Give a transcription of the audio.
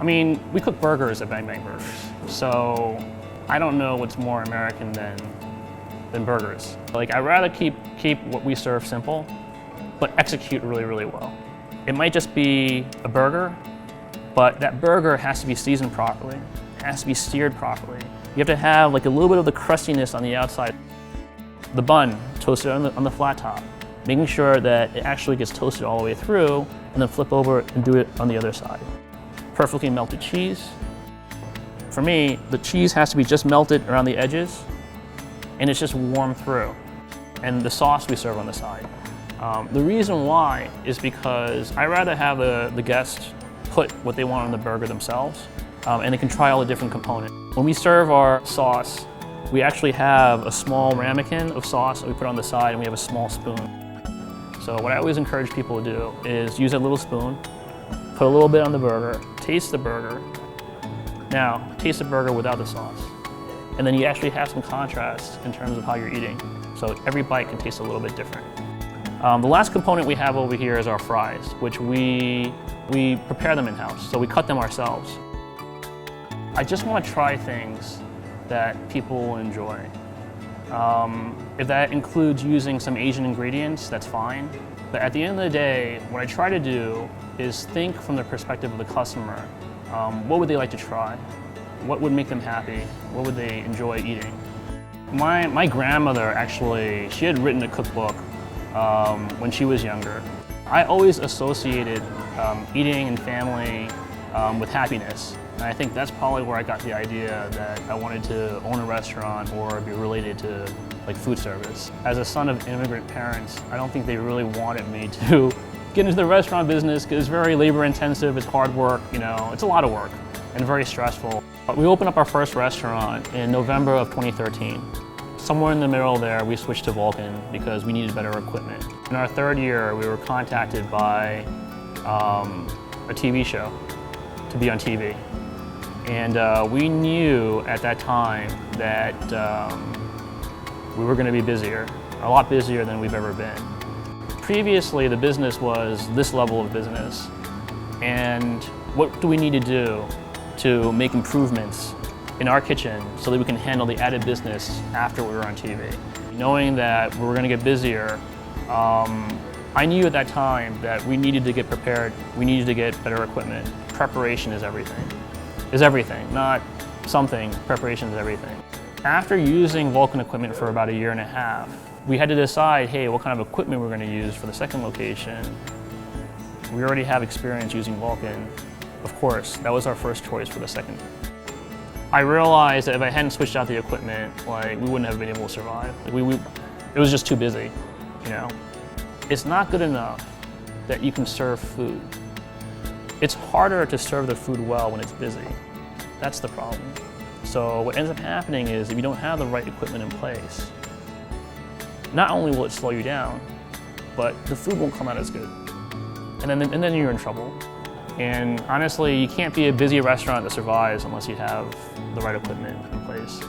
I mean, we cook burgers at Bang Bang Burgers, so I don't know what's more American than burgers. Like, I'd rather keep what we serve simple, but execute really, really well. It might just be a burger, but that burger has to be seasoned properly. It has to be seared properly. You have to have like a little bit of the crustiness on the outside. The bun, toasted on the flat top, making sure that it actually gets toasted all the way through, and then flip over and do it on the other side. Perfectly melted cheese. For me, the cheese has to be just melted around the edges, and it's just warm through. And the sauce we serve on the side. The reason why is because I rather have the guests put what they want on the burger themselves, and they can try all the different components. When we serve our sauce, we actually have a small ramekin of sauce that we put on the side, and we have a small spoon. So what I always encourage people to do is use a little spoon, put a little bit on the burger, taste the burger. Now, taste the burger without the sauce. And then you actually have some contrast in terms of how you're eating. So every bite can taste a little bit different. The last component we have over here is our fries, which we prepare them in-house, so we cut them ourselves. I just want to try things that people will enjoy. If that includes using some Asian ingredients, that's fine. But at the end of the day, what I try to do is think from the perspective of the customer. What would they like to try? What would make them happy? What would they enjoy eating? My grandmother actually, she had written a cookbook when she was younger. I always associated eating and family with happiness. And I think that's probably where I got the idea that I wanted to own a restaurant or be related to like food service. As a son of immigrant parents, I don't think they really wanted me to get into the restaurant business because it's very labor intensive, it's hard work, you know, it's a lot of work and very stressful. We opened up our first restaurant in November of 2013. Somewhere in the middle there, we switched to Vulcan because we needed better equipment. In our third year, we were contacted by a TV show to be on TV. And we knew at that time that we were going to be busier, a lot busier than we've ever been. Previously, the business was this level of business. And what do we need to do to make improvements in our kitchen so that we can handle the added business after we were on TV? Knowing that we were going to get busier, I knew at that time that we needed to get prepared, we needed to get better equipment. Preparation is everything. Is everything, not something, preparation is everything. After using Vulcan equipment for about 1.5 years, we had to decide, hey, what kind of equipment we're going to use for the second location. We already have experience using Vulcan. Of course, that was our first choice for the second. I realized that if I hadn't switched out the equipment, like, we wouldn't have been able to survive. Like, it was just too busy, you know? It's not good enough that you can serve food. It's harder to serve the food well when it's busy. That's the problem. So what ends up happening is if you don't have the right equipment in place, not only will it slow you down, but the food won't come out as good. And then you're in trouble. And honestly, you can't be a busy restaurant that survives unless you have the right equipment in place.